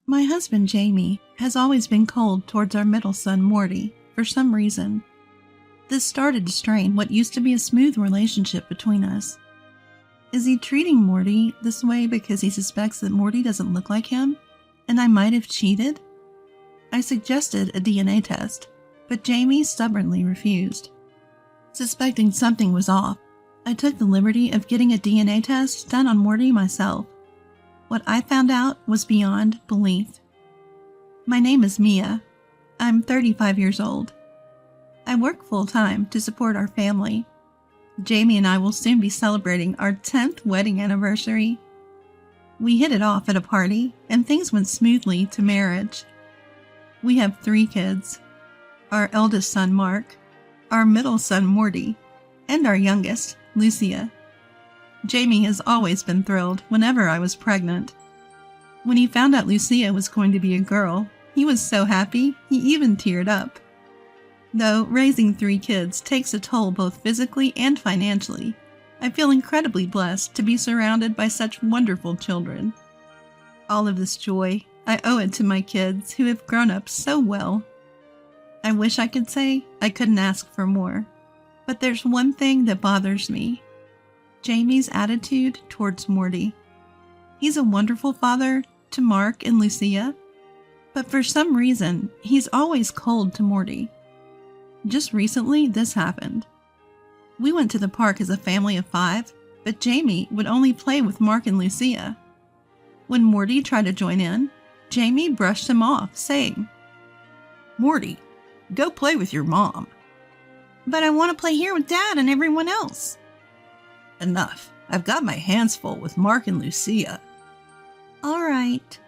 My husband, Jamie, has always been cold towards our middle son, Morty, for some reason. This started to strain what used to be a smooth relationship between us. Is he treating Morty this way because he suspects that Morty doesn't look like him, and I might have cheated? I suggested a DNA test, but Jamie stubbornly refused. Suspecting something was off, I took the liberty of getting a DNA test done on Morty myself. What I found out was beyond belief. My name is Mia. I'm 35 years old. I work full-time to support our family. Jamie and I will soon be celebrating our 10th wedding anniversary. We hit it off at a party, and things went smoothly to marriage. We have 3 kids. Our eldest son, Mark, our middle son, Morty, and our youngest, Lucia. Jamie has always been thrilled whenever I was pregnant. When he found out Lucia was going to be a girl, he was so happy he even teared up. Though raising 3 kids takes a toll both physically and financially, I feel incredibly blessed to be surrounded by such wonderful children. All of this joy, I owe it to my kids who have grown up so well. I wish I could say I couldn't ask for more, but there's one thing that bothers me. Jamie's attitude towards Morty. He's a wonderful father to Mark and Lucia, but for some reason, he's always cold to Morty. Just recently, this happened. We went to the park as a family of 5, but Jamie would only play with Mark and Lucia. When Morty tried to join in, Jamie brushed him off, saying, "Morty, go play with your mom." "But I want to play here with Dad and everyone else." "Enough. I've got my hands full with Mark and Lucia." "All right,"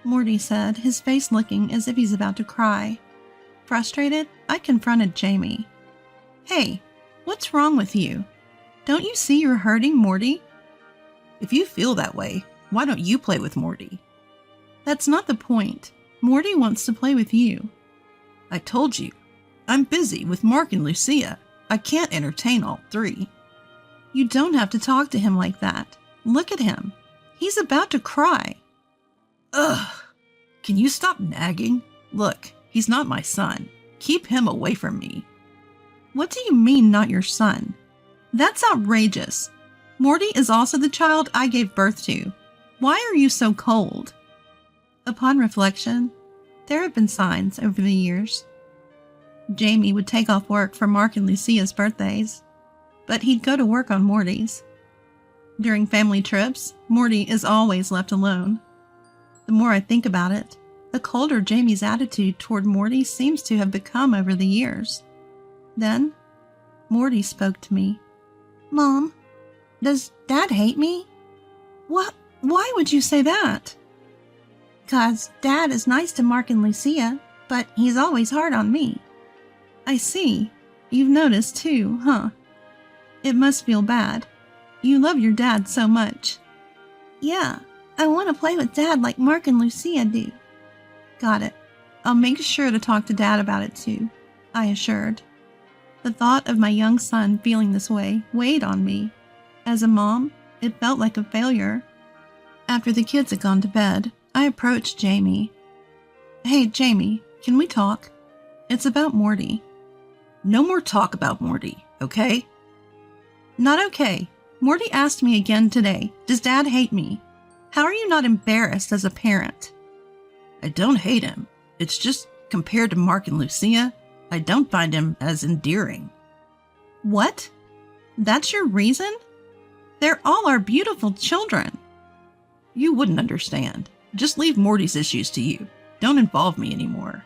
Morty said, his face looking as if he's about to cry. Frustrated, I confronted Jamie. "Hey, what's wrong with you? Don't you see you're hurting Morty?" "If you feel that way, why don't you play with Morty?" "That's not the point. Morty wants to play with you." "I told you, I'm busy with Mark and Lucia. I can't entertain all 3. "You don't have to talk to him like that. Look at him. He's about to cry." "Ugh! Can you stop nagging? Look, he's not my son. Keep him away from me." "What do you mean, not your son? That's outrageous. Morty is also the child I gave birth to. Why are you so cold?" Upon reflection, there have been signs over the years. Jamie would take off work for Mark and Lucia's birthdays, but he'd go to work on Morty's. During family trips, Morty is always left alone. The more I think about it, the colder Jamie's attitude toward Morty seems to have become over the years. Then, Morty spoke to me. "Mom, does Dad hate me?" "What? Why would you say that?" "'Cause Dad is nice to Mark and Lucia, but he's always hard on me." "I see. You've noticed too, huh? It must feel bad. You love your dad so much." "Yeah, I want to play with Dad like Mark and Lucia do." "Got it. I'll make sure to talk to Dad about it too," I assured. The thought of my young son feeling this way weighed on me. As a mom, it felt like a failure. After the kids had gone to bed, I approached Jamie. "Hey, Jamie, can we talk? It's about Morty." "No more talk about Morty, okay?" "Not okay. Morty asked me again today, does Dad hate me? How are you not embarrassed as a parent?" "I don't hate him. It's just, compared to Mark and Lucia, I don't find him as endearing." "What? That's your reason? They're all our beautiful children." "You wouldn't understand. Just leave Morty's issues to you. Don't involve me anymore."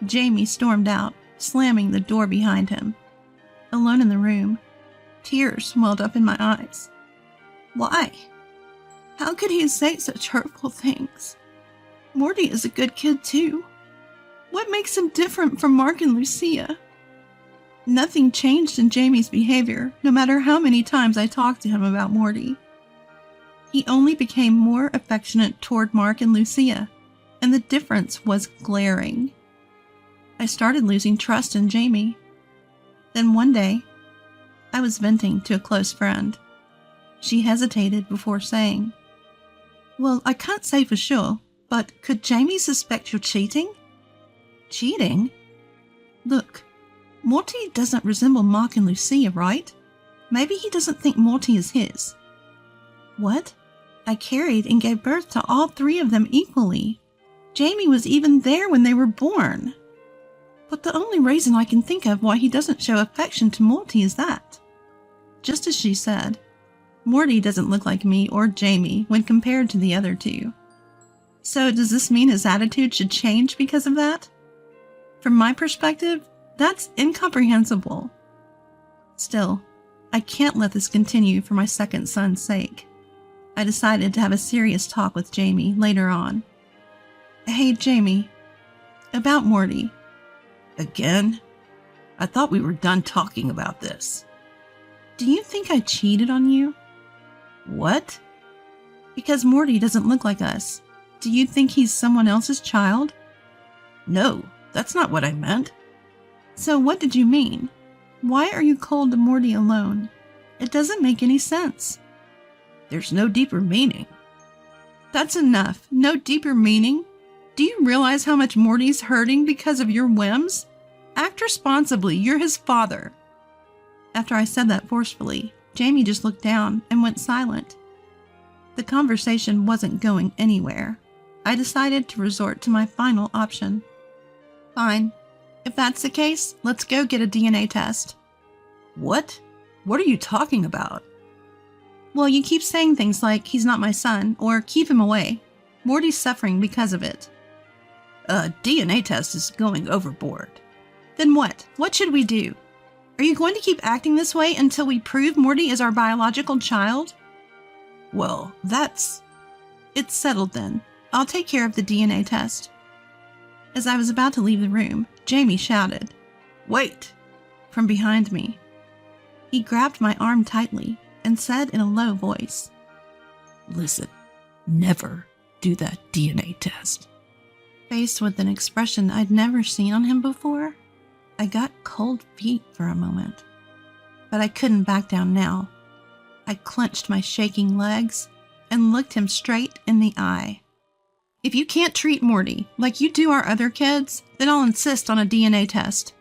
Jamie stormed out, slamming the door behind him. Alone in the room, tears welled up in my eyes. Why? How could he say such hurtful things? Morty is a good kid too. What makes him different from Mark and Lucia? Nothing changed in Jamie's behavior, no matter how many times I talked to him about Morty. He only became more affectionate toward Mark and Lucia, and the difference was glaring. I started losing trust in Jamie. Then one day, I was venting to a close friend. She hesitated before saying, "Well, I can't say for sure, But could Jamie suspect you're cheating? Cheating? Look, Morty doesn't resemble Mark and Lucia, right? Maybe he doesn't think Morty is his. What? I carried and gave birth to all 3 of them equally. Jamie was even there when they were born. But the only reason I can think of why he doesn't show affection to Morty is that. Just as she said, Morty doesn't look like me or Jamie when compared to the other 2. So does this mean his attitude should change because of that? From my perspective, that's incomprehensible. Still, I can't let this continue for my second son's sake. I decided to have a serious talk with Jamie later on. Hey, Jamie. About Morty. Again? I thought we were done talking about this. Do you think I cheated on you? What? Because Morty doesn't look like us. Do you think he's someone else's child? No, that's not what I meant. So what did you mean? Why are you cold to Morty alone? It doesn't make any sense. There's no deeper meaning. That's enough. No deeper meaning? Do you realize how much Morty's hurting because of your whims? Act responsibly. You're his father. After I said that forcefully, Jamie just looked down and went silent. The conversation wasn't going anywhere. I decided to resort to my final option. Fine. If that's the case, let's go get a DNA test. What? What are you talking about? Well, you keep saying things like, he's not my son, or keep him away. Morty's suffering because of it. A DNA test is going overboard. Then what? What should we do? Are you going to keep acting this way until we prove Morty is our biological child? Well, It's settled then. I'll take care of the DNA test. As I was about to leave the room, Jamie shouted, Wait! From behind me. He grabbed my arm tightly and said in a low voice, Listen, never do that DNA test. Faced with an expression I'd never seen on him before, I got cold feet for a moment. But I couldn't back down now. I clenched my shaking legs and looked him straight in the eye. If you can't treat Morty like you do our other kids, then I'll insist on a DNA test.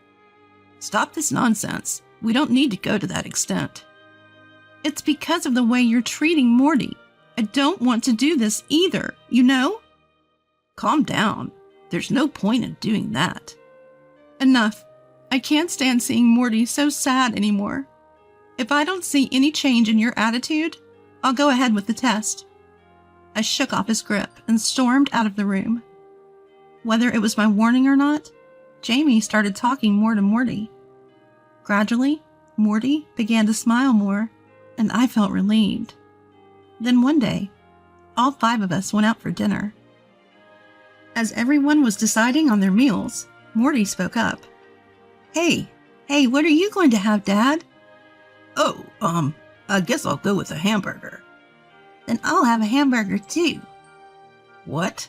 Stop this nonsense. We don't need to go to that extent. It's because of the way you're treating Morty. I don't want to do this either, you know? Calm down. There's no point in doing that. Enough. I can't stand seeing Morty so sad anymore. If I don't see any change in your attitude, I'll go ahead with the test. I shook off his grip and stormed out of the room. Whether it was my warning or not, Jamie started talking more to Morty. Gradually, Morty began to smile more, and I felt relieved. Then one day, all 5 of us went out for dinner. As everyone was deciding on their meals, Morty spoke up. Hey, what are you going to have, Dad? Oh, I guess I'll go with a hamburger. Then I'll have a hamburger too. What?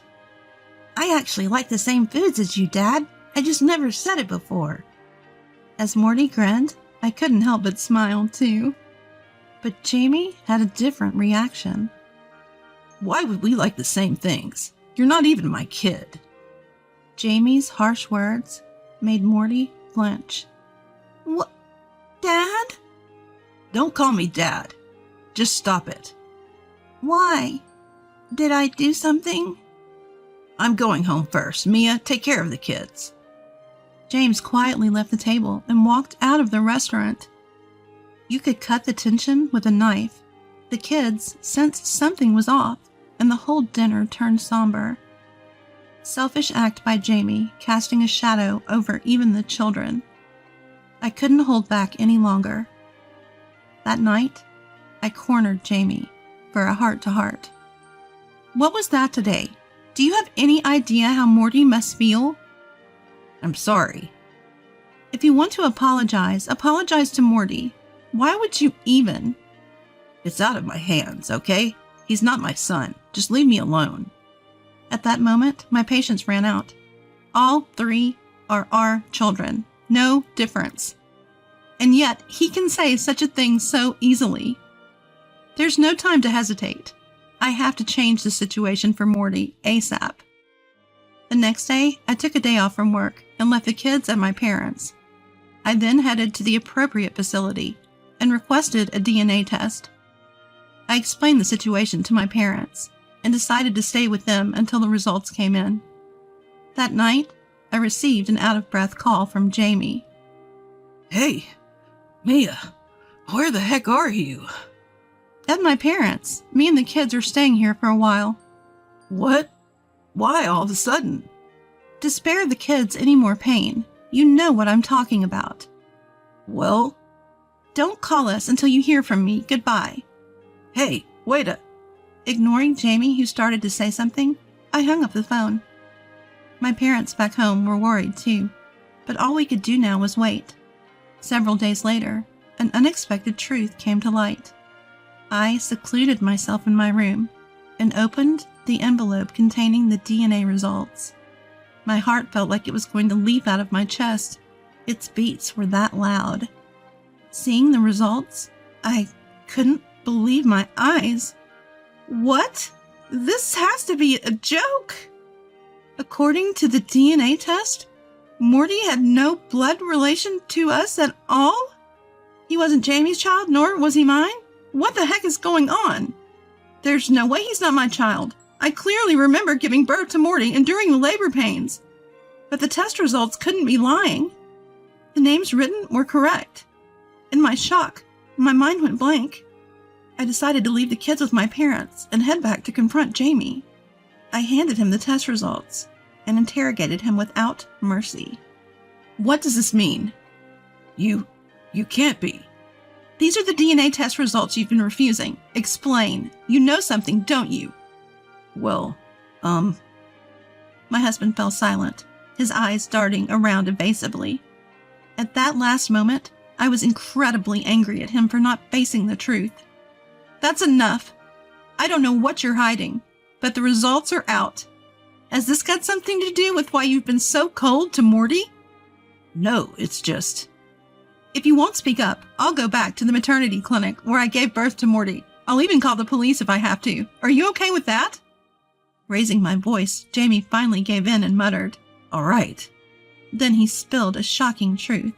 I actually like the same foods as you, Dad. I just never said it before. As Morty grinned, I couldn't help but smile too. But Jamie had a different reaction. Why would we like the same things? You're not even my kid. Jamie's harsh words made Morty flinch. What? Dad? Don't call me Dad. Just stop it. Why? Did I do something? I'm going home first. Mia, take care of the kids. James quietly left the table and walked out of the restaurant. You could cut the tension with a knife. The kids sensed something was off, and the whole dinner turned somber. Selfish act by Jamie, casting a shadow over even the children. I couldn't hold back any longer. That night, I cornered Jamie for a heart-to-heart. What was that today? Do you have any idea how Morty must feel? I'm sorry. If you want to apologize to Morty. Why would you even? It's out of my hands, okay? He's not my son. Just leave me alone. At that moment, my patience ran out. All 3 are our children. No difference. And yet, he can say such a thing so easily. There's no time to hesitate. I have to change the situation for Morty ASAP. The next day, I took a day off from work and left the kids at my parents'. I then headed to the appropriate facility and requested a DNA test. I explained the situation to my parents and decided to stay with them until the results came in. That night, I received an out-of-breath call from Jamie. Hey, Mia, where the heck are you? At my parents'. Me and the kids are staying here for a while. What? Why all of a sudden? To spare the kids any more pain. You know what I'm talking about. Well, don't call us until you hear from me. Goodbye. Hey, wait a... Ignoring Jamie, who started to say something, I hung up the phone. My parents back home were worried too, but all we could do now was wait. Several days later, an unexpected truth came to light. I secluded myself in my room and opened the envelope containing the DNA results. My heart felt like it was going to leap out of my chest. Its beats were that loud. Seeing the results, I couldn't believe my eyes. What? This has to be a joke. According to the DNA test, Morty had no blood relation to us at all? He wasn't Jamie's child, nor was he mine? What the heck is going on? There's no way he's not my child. I clearly remember giving birth to Morty and during the labor pains. But the test results couldn't be lying. The names written were correct. In my shock, my mind went blank. I decided to leave the kids with my parents and head back to confront Jamie. I handed him the test results and interrogated him without mercy. What does this mean? You can't be. These are the DNA test results you've been refusing. Explain. You know something, don't you? Well, My husband fell silent, his eyes darting around evasively. At that last moment, I was incredibly angry at him for not facing the truth. That's enough. I don't know what you're hiding, but the results are out. Has this got something to do with why you've been so cold to Morty? No, it's just... If you won't speak up, I'll go back to the maternity clinic where I gave birth to Morty. I'll even call the police if I have to. Are you okay with that? Raising my voice, Jamie finally gave in and muttered, All right. Then he spilled a shocking truth.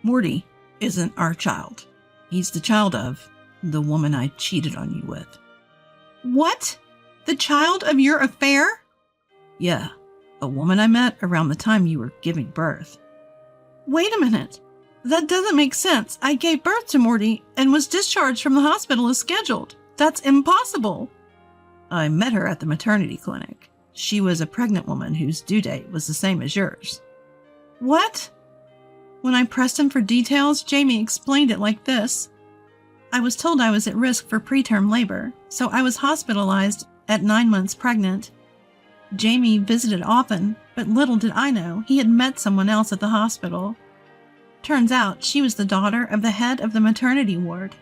Morty isn't our child. He's the child of the woman I cheated on you with. What? The child of your affair? Yeah, a woman I met around the time you were giving birth. Wait a minute. That doesn't make sense. I gave birth to Morty and was discharged from the hospital as scheduled. That's impossible. I met her at the maternity clinic. She was a pregnant woman whose due date was the same as yours. What? When I pressed him for details, Jamie explained it like this. I was told I was at risk for preterm labor, so I was hospitalized at 9 months pregnant. Jamie visited often, but little did I know he had met someone else at the hospital. Turns out she was the daughter of the head of the maternity ward,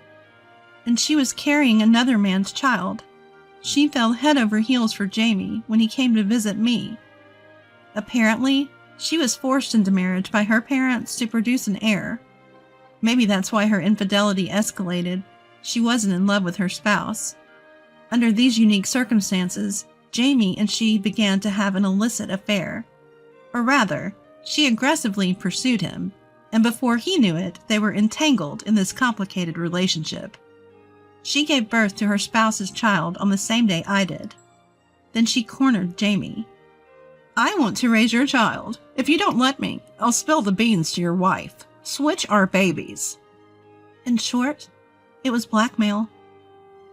and she was carrying another man's child. She fell head over heels for Jamie when he came to visit me. Apparently, she was forced into marriage by her parents to produce an heir. Maybe that's why her infidelity escalated. She wasn't in love with her spouse. Under these unique circumstances, Jamie and she began to have an illicit affair. Or rather, she aggressively pursued him, and before he knew it, they were entangled in this complicated relationship. She gave birth to her spouse's child on the same day I did. Then she cornered Jamie. I want to raise your child. If you don't let me, I'll spill the beans to your wife. Switch our babies. In short, it was blackmail.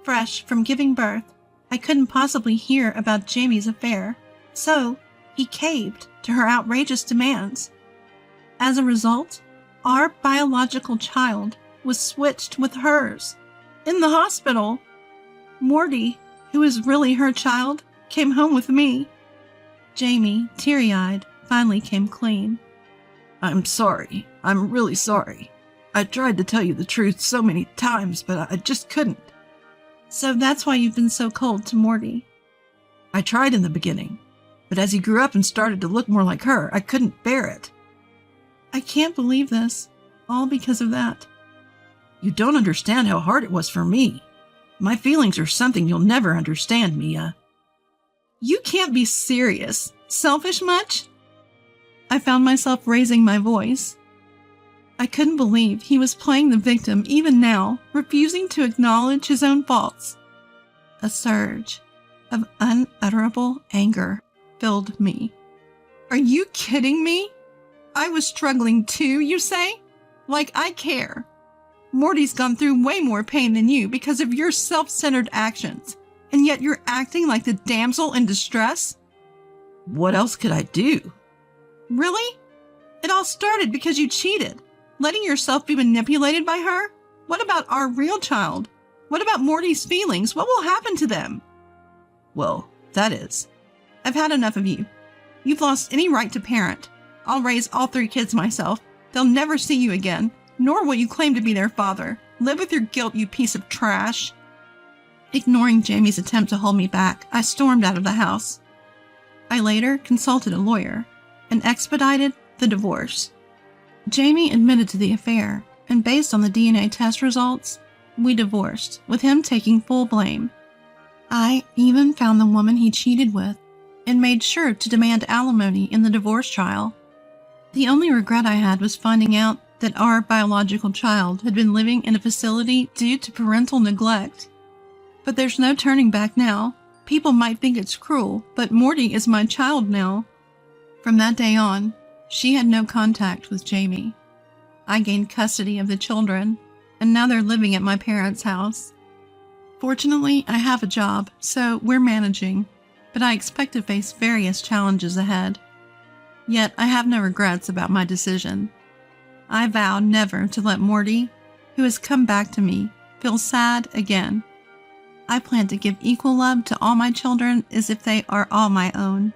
Fresh from giving birth, I couldn't possibly hear about Jamie's affair, so he caved to her outrageous demands. As a result, our biological child was switched with hers. In the hospital, Morty, who is really her child, came home with me. Jamie, teary-eyed, finally came clean. I'm sorry. I'm really sorry. I tried to tell you the truth so many times, but I just couldn't. So that's why you've been so cold to Morty. I tried in the beginning, but as he grew up and started to look more like her, I couldn't bear it. I can't believe this. All because of that. You don't understand how hard it was for me. My feelings are something you'll never understand, Mia. You can't be serious. Selfish much? I found myself raising my voice. I couldn't believe he was playing the victim even now, refusing to acknowledge his own faults. A surge of unutterable anger filled me. Are you kidding me? I was struggling too, you say? Like I care. Morty's gone through way more pain than you because of your self-centered actions, and yet you're acting like the damsel in distress? What else could I do? Really? It all started because you cheated, letting yourself be manipulated by her? What about our real child? What about Morty's feelings? What will happen to them? Well, that is. I've had enough of you. You've lost any right to parent. I'll raise all 3 kids myself. They'll never see you again, nor will you claim to be their father. Live with your guilt, you piece of trash. Ignoring Jamie's attempt to hold me back, I stormed out of the house. I later consulted a lawyer and expedited the divorce. Jamie admitted to the affair, and based on the DNA test results, we divorced, with him taking full blame. I even found the woman he cheated with and made sure to demand alimony in the divorce trial. The only regret I had was finding out that our biological child had been living in a facility due to parental neglect. But there's no turning back now. People might think it's cruel, but Morty is my child now. From that day on, she had no contact with Jamie. I gained custody of the children, and now they're living at my parents' house. Fortunately, I have a job, so we're managing, but I expect to face various challenges ahead. Yet I have no regrets about my decision. I vow never to let Morty, who has come back to me, feel sad again. I plan to give equal love to all my children as if they are all my own.